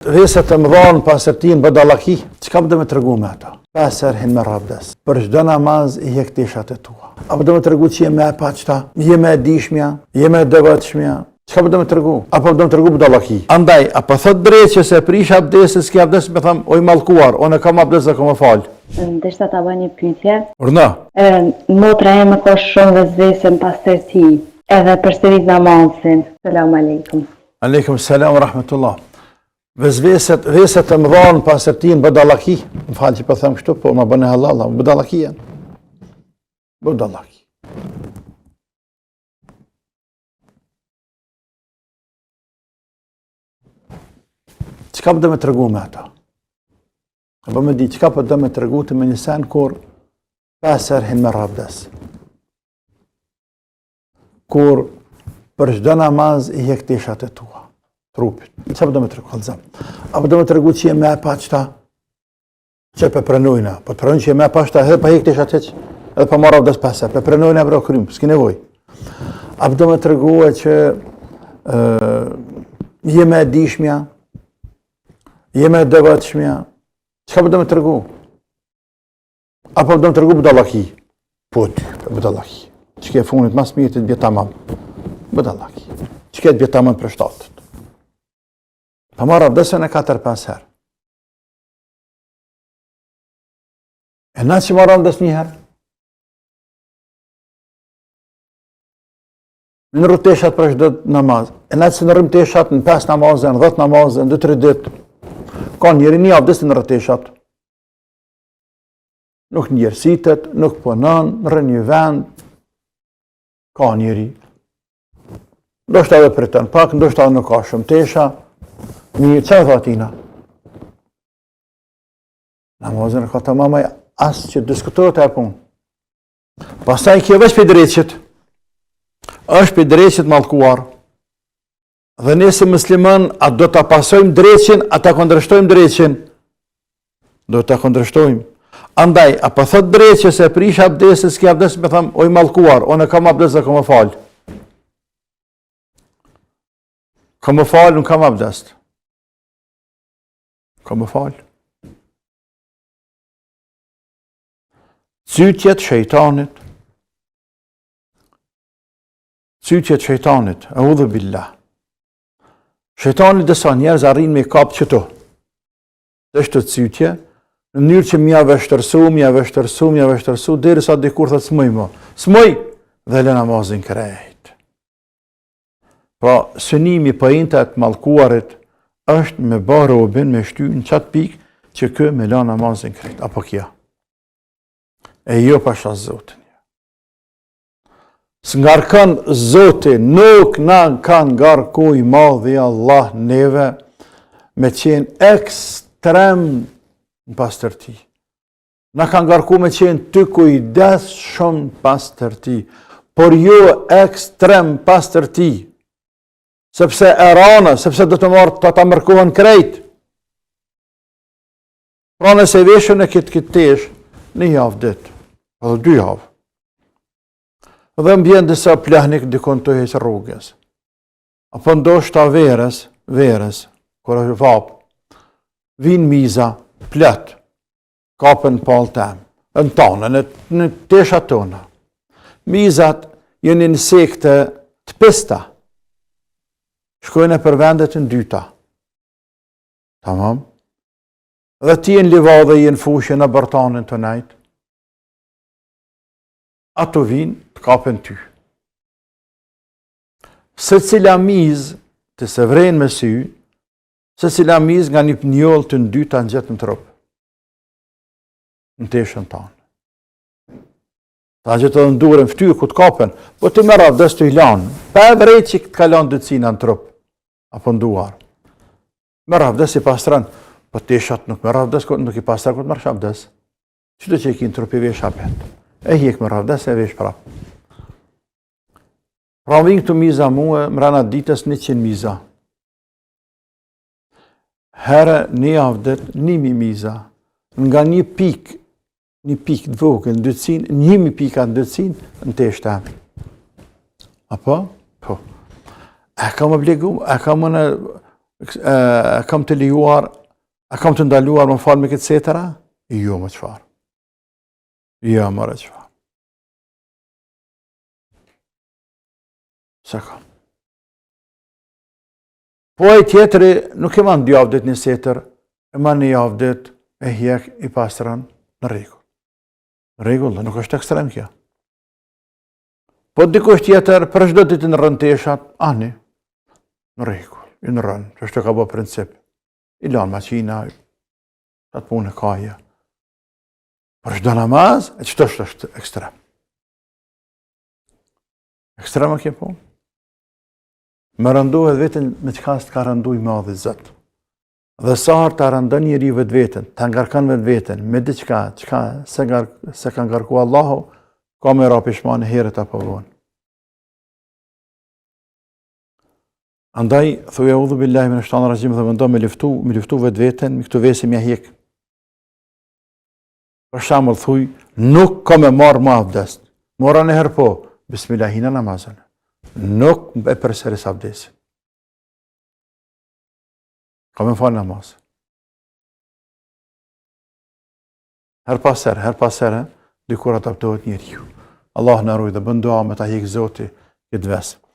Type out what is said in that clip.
Veset të mëdhanë pasërtin bëdallaki, çka do me tregu me ato? 5 herë hin me rabdes. Për çdo namaz I hek teshat e tua. Apo do me tregu që je me e paçta, je me e dishmja, je me e devotshmja. Çka do me tregu? Apo do me tregu bëdallaki. Andaj, apo thot drejt që se prish abdesin, s'ke abdes, me tham, oj mallkuar, unë kam abdes dhe kam fal. Ndeshta ta bëj një pyetje. Urna. Motra ime ka shumë vezvese pas tërti, edhe përsërit namazin. Selam aleikum. Aleikum selam wa rahmatullah. Veset të mëdhanë pasërtin bëdallaki, më falë që po them kështu, po ma bëne halal, bëdallaki janë. Bëdallaki. Qka për do me tregu me ato? Apo me di, qka për do me tregu të me një sen kur 5 herë hin me rabdes. Kur për çdo namaz I hek teshat e tua. Trupit. Qa për do me tregu, halëzam? Apo do me tregu që je me e paçta, që për prenojna. Po të prenojnë që je me e paçta, edhe pa hek teshat heq, edhe pa marrë abdes 5 herë, për prenojna bro krym, s'ki nevoj. Apo do me tregu që je me e dishmja, je me e devotshmja, qka për do me tregu? Apo do me tregu bëdallaki? Po ty, bëdallaki. Që ke funit mas mirë të bje tamam. Bëdallaki. Që ke të bje tamam për shtatët. Pa marrë abdesën e 4-5 herë. E na që marrë abdes një herë? Në nërru teshat për çdo namaz. E na që nërrim teshat në 5 namazën, 10 namazën, 2-3 ditë. Ka njeri një abdes në nërru teshat. Nuk njerësitet, nuk punon, në një vend. Ka njeri. Ndoshta edhe priton pak, ndoshta edhe nuk ka shumë tesha. Një që dhe atina? Namazën e ka të mamaj asë që diskutohet e punë. Pastaj kjo veç për dreqit. është për dreqit mallkuar. Dhe nëse musliman, a do të pasojmë dreqin, a të kundërshtojmë dreqin? Do të kundërshtojmë. Andaj, a për thot dreqë se prish abdesin, s'ke abdes, me tham, oj mallkuar, unë kam abdes dhe kam fal. Kam fal, unë kam abdes. Kam fal. Cytjet shejtanit. Cytjet shejtanit, audhu billah. Shejtani disa njerëz arrin me kap qëto. Dhe shtë cytje, në mënyrë që mja vështërsu, deri sa dikur thët smoj mo. Smoj, dhe le namazin krejt. Pra, synimi pëjnëta të mallkuarit është me ba robin, me shty në qatë pikë që kë me la namazin krejt. Apo kja. E jo pasha Zotin. S'ngarkon Zoti, nuk na kanë ngarkuj madhi Allah neve me qenë ekstrem në pastërti. Na kanë ngarku me qenë të kujdes shumë pastërti, por jo ekstrem pastërti, sepse e rana, sepse do të marrë të mërkohen krejt. Pra nëse veshën e këtë tesh, një javë ditë, edhe 2 javë. Dhe mbjen disa plahnik dikon të heqë rrugës. Apo ndoshta verës, kur është vapë, vinë miza, plët, kapën palë temë, në tonë, në tesha tona. Mizat jeni në sekte të pista, shkojnë për vendet në dyta. Tamam? Dhe ti jenë livadhe, jenë fushë në bërtanin të najtë. Ato vinë të kapën ty. Se cila miz të se vrejnë me sy, se cila miz nga një njëllë të në dyta në gjithë në trupë. Në teshën tanë. Ta gjithë edhe ndurën ftyrë ku të kapën, po të më ravdes të ilanë, pa e vrejt që këtë kalan dëcina në trupë, apo nduar. Më ravdes i pastran, po teshat nuk më ravdes, nuk i pastran këtë mërë shabdes. Qëtë që i kinë trupi vesh apet? E hjek më ravdes e vesh prap. Pra vinë këtu miza muë, më rana ditës 100 miza. Herë një avdet, 1000 miza. Nga një pik të vogël në dytësin, 1000 pika në dytësin, në të eshte. Apo? Po. E ka më obligu, e ka më në kam të lejuar, a kam të ndaluar më falë me këtë setëra? Jo, më çfarë. Jo, më çfarë. Sa kam. Po e tjetëri nuk e manë 2 javë një setër, e manë 1 javë e hjek i pastran në rregull. Në rregull, nuk është ekstrem kjo. Po dikush tjetër për çdo ditë në rënteshat, ani, në rregull, i në rënë, që është ka bë princip. I lanë maqina, atë punë kaja. Për çdo namaz, e çdo është ekstrem. Ekstrem a kjo punë? Me rëndohet vetën me çka të ka rënduj madhi Zot. Dhe sa herë ta rëndon njeriu vetveten, ta ngarkon vetveten me diçka, se ka ngarkuar Allahu, ka me ra pishman herët apo vonë. Andaj, thuaj audhu billahi minash shaitanir rajim dhe mendo me luftu vetveten, me këtu vesi mja hjek. Për shembull thuj, nuk ka me marr më abdest. Mora në herë po, bismillahina namazën. Nuk e përsëris abdesin. Ka me falë namaz. Her pas herë, dikur adaptohet njeriu. Allah na ruaj dhe bën dua me ta hjek Zoti këtë ves.